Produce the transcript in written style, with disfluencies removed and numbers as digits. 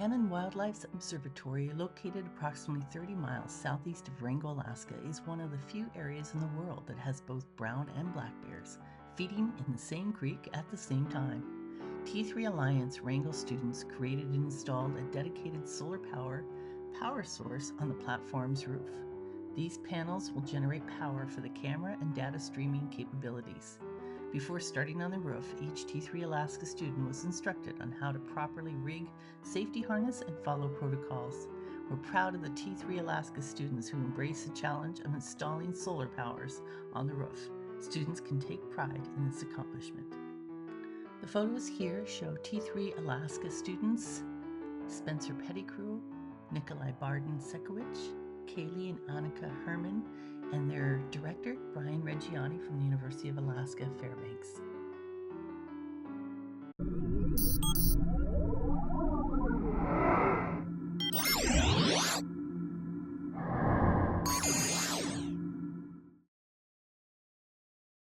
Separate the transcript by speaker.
Speaker 1: Anan Wildlife Observatory, located approximately 30 miles southeast of Wrangell, Alaska, is one of the few areas in the world that has both brown and black bears feeding in the same creek at the same time. T3 Alliance Wrangell students created and installed a dedicated solar power source on the platform's roof. These panels will generate power for the camera and data streaming capabilities. Before starting on the roof, each T3 Alaska student was instructed on how to properly rig safety harness and follow protocols. We're proud of the T3 Alaska students who embrace the challenge of installing solar powers on the roof. Students can take pride in this accomplishment. The photos here show T3 Alaska students Spencer Petticrew, Nicholai Bardin-Siekawitch, Kalee and Anika Herman, and their director, Brian Reggiani from the University of Alaska, Fairbanks.